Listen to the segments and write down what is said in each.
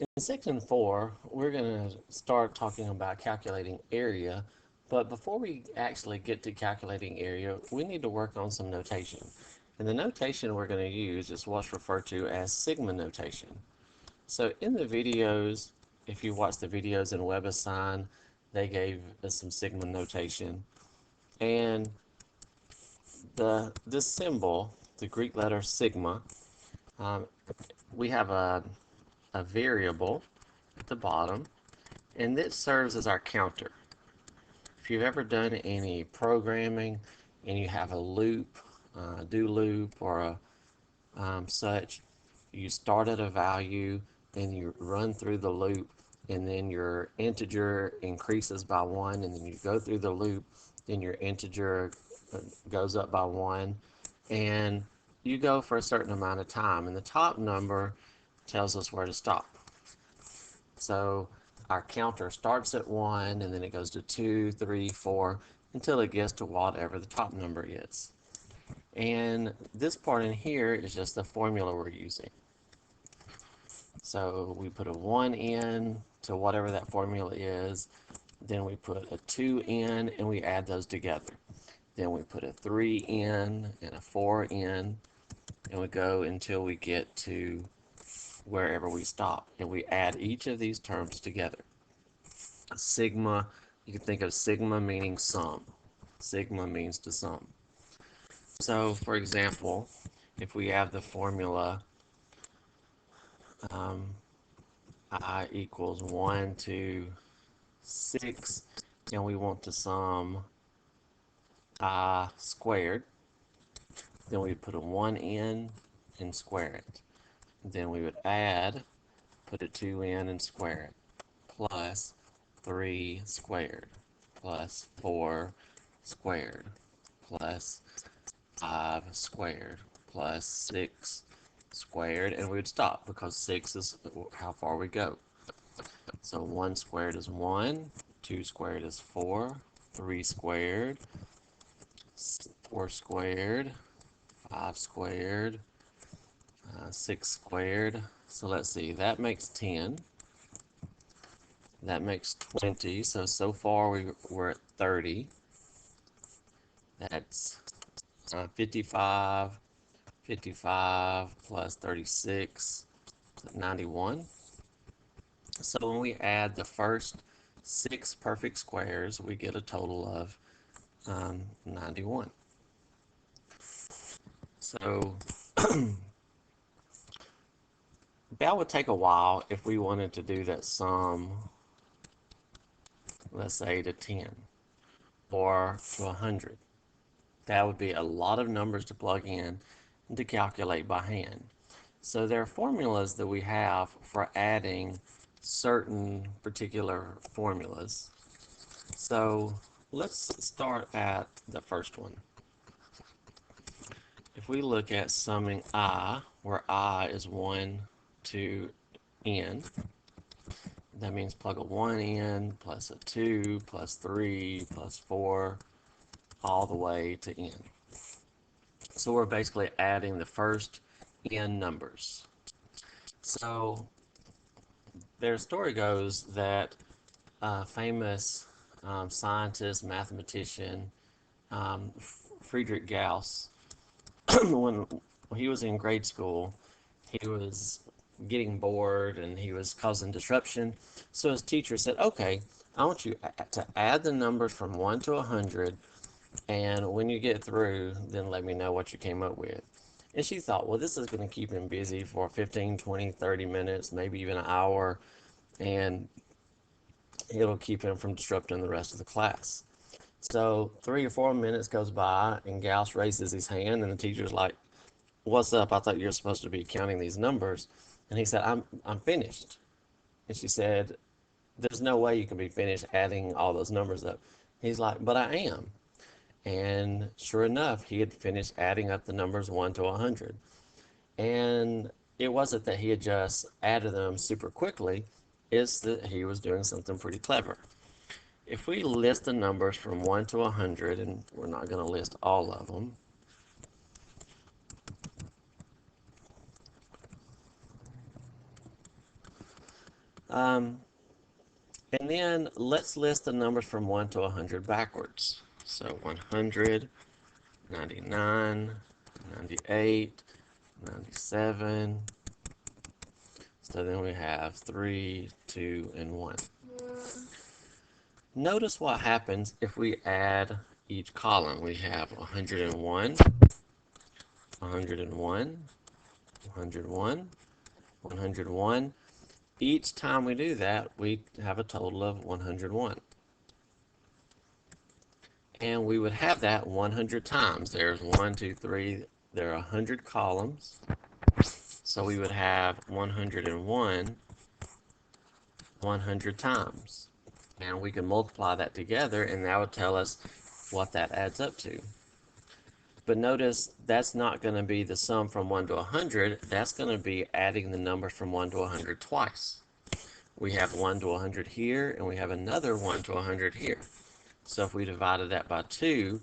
In section 4, we're going to start talking about calculating area, but before we actually get to calculating area, we need to work on some notation. And the notation we're going to use is what's referred to as sigma notation. So in the videos, if you watch the videos in WebAssign, they gave us some sigma notation. And this symbol, the Greek letter sigma, um, we have a variable at the bottom, and this serves as our counter. If you've ever done any programming and you have a loop, do loop, or such, you start at a value and you run through the loop, and then your integer increases by 1, and then you go through the loop, then your integer goes up by 1, and you go for a certain amount of time, and the top number tells us where to stop. So our counter starts at 1, and then it goes to 2, 3, 4, until it gets to whatever the top number is. And this part in here is just the formula we're using. So we put a 1 in to whatever that formula is, then we put a 2 in and we add those together. Then we put a 3 in and a 4 in, and we go until we get to wherever we stop, and we add each of these terms together. Sigma, you can think of sigma meaning sum. Sigma means to sum. So, for example, if we have the formula I equals 1 to 6, and we want to sum I squared, then we put a 1 in and square it. Then we would add, put a 2 in and square it, plus 3 squared, plus 4 squared, plus 5 squared, plus 6 squared, and we would stop because 6 is how far we go. So 1 squared is 1, 2 squared is 4, 3 squared, 4 squared, 5 squared, 6 squared. So let's see, that makes 10. That makes 20. So far we're at 30. That's 55. 55 plus 36, 91. So when we add the first 6 perfect squares, we get a total of 91. So that would take a while if we wanted to do that sum, let's say to 10 or to 100. That would be a lot of numbers to plug in and to calculate by hand. So there are formulas that we have for adding certain particular formulas. So let's start at the first one. If we look at summing I, where I is 1 to n, that means plug a 1 in, plus a 2, plus 3, plus 4, all the way to n. So we're basically adding the first n numbers. So their story goes that a famous scientist, mathematician, Friedrich Gauss, when he was in grade school, he was getting bored and he was causing disruption. So his teacher said, okay, I want you to add the numbers from 1 to 100, and when you get through, then let me know what you came up with. And she thought, well, this is going to keep him busy for 15, 20, 30 minutes, maybe even an hour, and it'll keep him from disrupting the rest of the class. So 3 or 4 minutes goes by, and Gauss raises his hand, and the teacher's like, what's up? I thought you were supposed to be counting these numbers. And he said, I'm finished. And she said, there's no way you can be finished adding all those numbers up. He's like, but I am. And sure enough, he had finished adding up the numbers 1 to 100. And it wasn't that he had just added them super quickly, it's that he was doing something pretty clever. If we list the numbers from 1 to 100, and we're not going to list all of them, And then let's list the numbers from 1 to 100 backwards. So 100, 99, 98, 97. So then we have 3, 2, and 1. Notice what happens if we add each column. We have 101, 101, 101, 101. Each time we do that, we have a total of 101. And we would have that 100 times. There's 1, 2, 3. There are 100 columns. So we would have 101 100 times. And we can multiply that together, and that would tell us what that adds up to. But notice that's not going to be the sum from 1 to 100. That's going to be adding the numbers from 1 to 100 twice. We have 1 to 100 here, and we have another 1 to 100 here. So if we divided that by 2,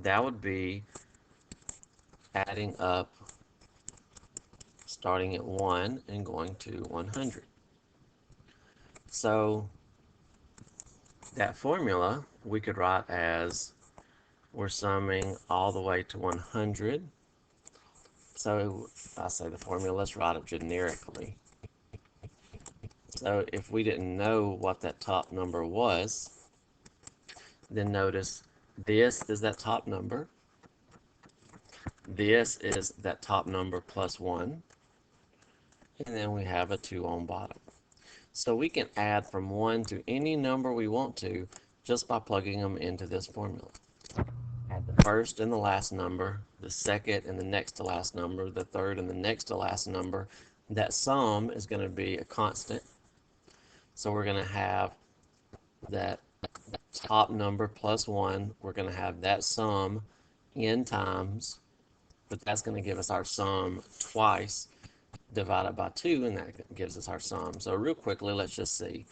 that would be adding up, starting at 1 and going to 100. So that formula we could write as we're summing all the way to 100. So I say the formula, let's write it generically. So if we didn't know what that top number was, then notice this is that top number. This is that top number plus 1. And then we have a 2 on bottom. So we can add from 1 to any number we want to just by plugging them into this formula. Add the first and the last number, the second and the next to last number, the third and the next to last number. That sum is going to be a constant. So we're going to have that top number plus 1. We're going to have that sum n times, but that's going to give us our sum twice divided by 2, and that gives us our sum. So real quickly, let's just see.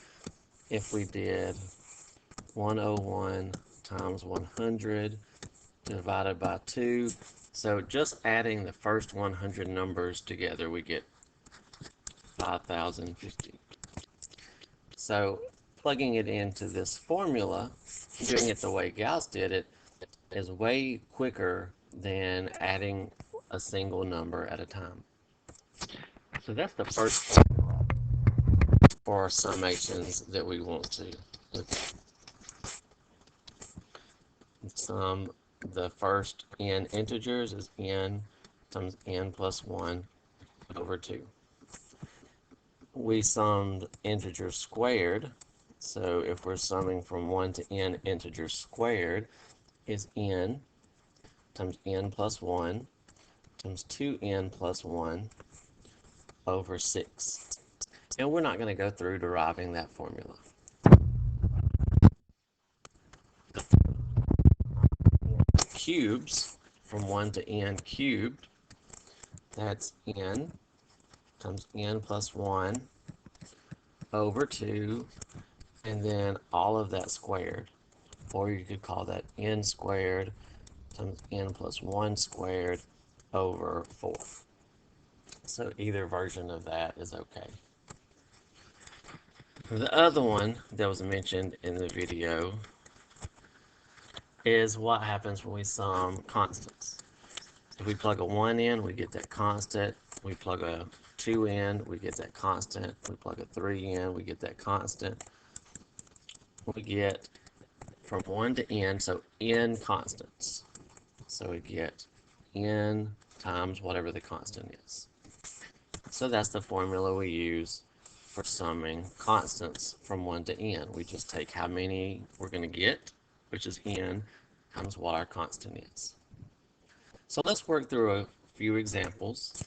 If we did 101 times 100 divided by 2, so just adding the first 100 numbers together, we get 5,050. So plugging it into this formula, doing it the way Gauss did it, is way quicker than adding a single number at a time. So that's the first for summations that we want to sum. The first n integers is n times n plus 1 over 2. We summed integers squared, so if we're summing from 1 to n, integers squared is n times n plus 1 times 2n plus 1 over 6. And we're not going to go through deriving that formula. Cubes, from 1 to n cubed, that's n times n plus 1 over 2, and then all of that squared. Or you could call that n squared times n plus 1 squared over 4. So either version of that is okay. The other one that was mentioned in the video is what happens when we sum constants. If we plug a 1 in, we get that constant. We plug a 2 in, we get that constant. We plug a 3 in, we get that constant. We get from 1 to n, so n constants. So we get n times whatever the constant is. So that's the formula we use for summing constants from 1 to n. We just take how many we're going to get, which is n, times what our constant is. So let's work through a few examples.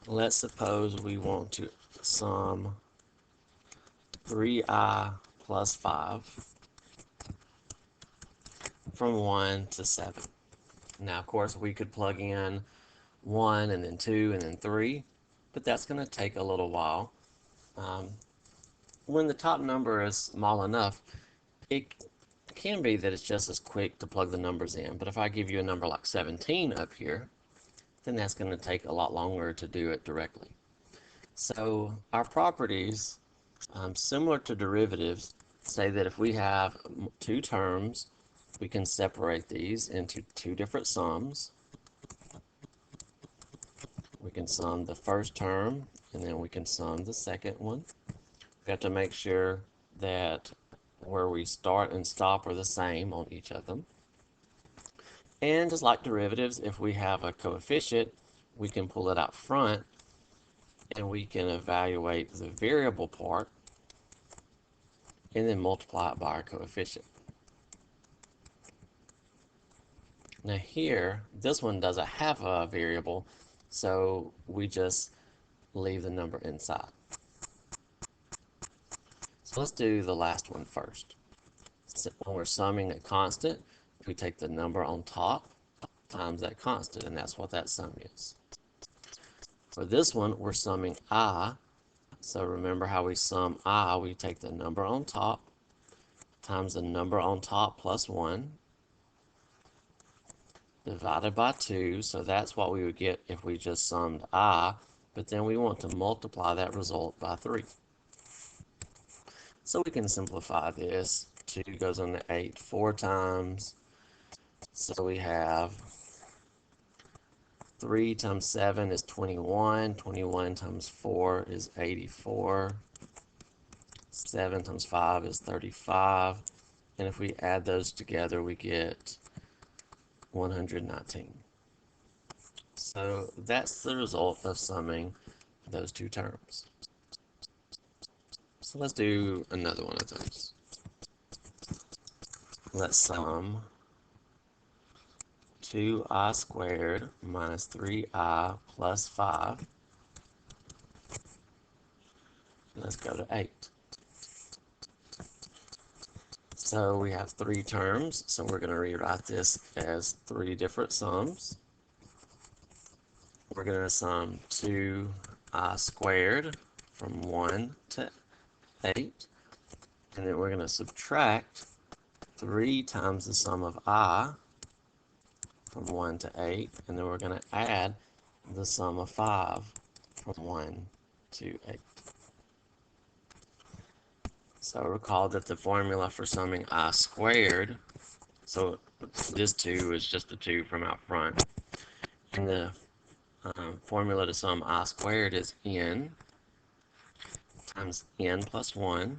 Let's suppose we want to sum 3i plus 5 from 1 to 7. Now, of course, we could plug in 1 and then 2 and then 3, but that's going to take a little while. When the top number is small enough, it can be that it's just as quick to plug the numbers in. But if I give you a number like 17 up here, then that's going to take a lot longer to do it directly. So our properties Similar to derivatives, say that if we have two terms, we can separate these into two different sums. We can sum the first term, and then we can sum the second one. We have to make sure that where we start and stop are the same on each of them. And just like derivatives, if we have a coefficient, we can pull it out front, and we can evaluate the variable part, and then multiply it by our coefficient. Now here, this one doesn't have a variable, so we just leave the number inside. So let's do the last one first. So when we're summing a constant, we take the number on top times that constant, and that's what that sum is. For this one, we're summing I. So remember how we sum I, we take the number on top times the number on top plus 1 divided by 2. So that's what we would get if we just summed I, but then we want to multiply that result by 3. So we can simplify this. 2 goes into 8 4 times. So we have 3 times 7 is 21. 21 times 4 is 84. 7 times 5 is 35. And if we add those together, we get 119. So that's the result of summing those two terms. So let's do another one of those. Let's sum 2i squared minus 3i plus 5. Let's go to 8. So we have three terms, so we're going to rewrite this as three different sums. We're going to sum 2i squared from 1 to 8, and then we're going to subtract 3 times the sum of I from 1 to 8, and then we're going to add the sum of 5 from 1 to 8. So recall that the formula for summing I squared, so this 2 is just the 2 from out front, and the formula to sum I squared is n times n plus 1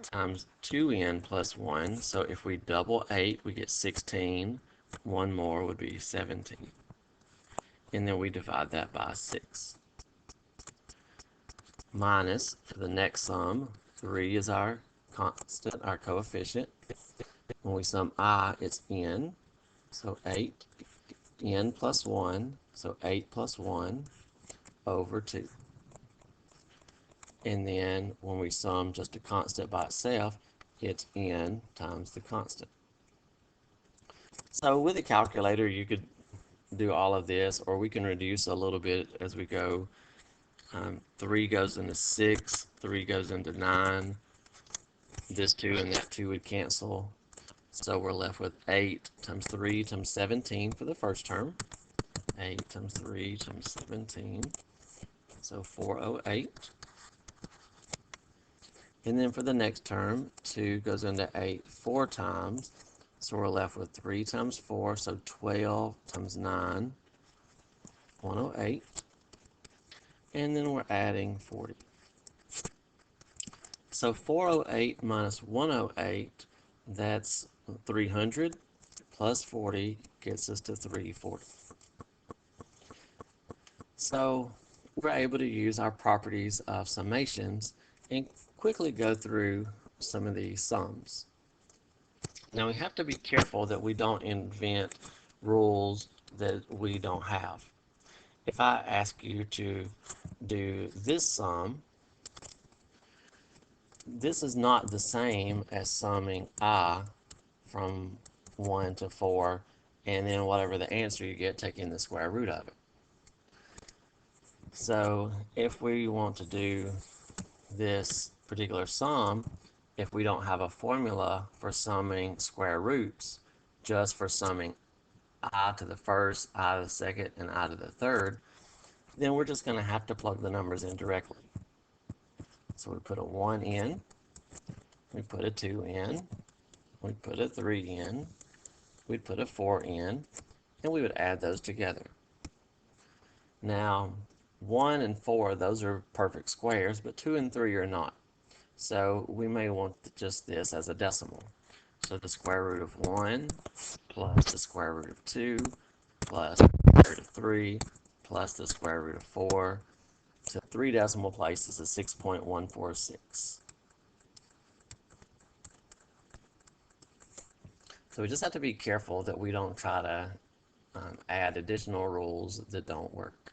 times 2n plus 1. So if we double 8, we get 16. One more would be 17. And then we divide that by 6. Minus, for the next sum, 3 is our constant, our coefficient. When we sum I, it's n. So 8, n plus 1, so 8 plus 1 over 2. And then when we sum just a constant by itself, it's n times the constant. So with a calculator, you could do all of this, or we can reduce a little bit as we go. 3 goes into 6, 3 goes into 9. This 2 and that 2 would cancel. So we're left with 8 times 3 times 17 for the first term. 8 times 3 times 17. So 408. And then for the next term, 2 goes into 8 4 times. So we're left with 3 times 4, so 12 times 9, 108. And then we're adding 40. So 408 minus 108, that's 300, plus 40 gets us to 340. So we're able to use our properties of summations and quickly go through some of these sums. Now we have to be careful that we don't invent rules that we don't have. If I ask you to do this sum, this is not the same as summing I from 1 to 4, and then whatever the answer you get, taking the square root of it. So if we want to do this particular sum, if we don't have a formula for summing square roots, just for summing I to the first, I to the second, and I to the third, then we're just going to have to plug the numbers in directly. So we put a 1 in, we put a 2 in, we put a 3 in, we'd put a 4 in, and we would add those together. Now, 1 and 4, those are perfect squares, but 2 and 3 are not. So we may want just this as a decimal. So the square root of 1 plus the square root of 2 plus the square root of 3 plus the square root of 4. So 3 decimal places is 6.146. So we just have to be careful that we don't try to add additional rules that don't work.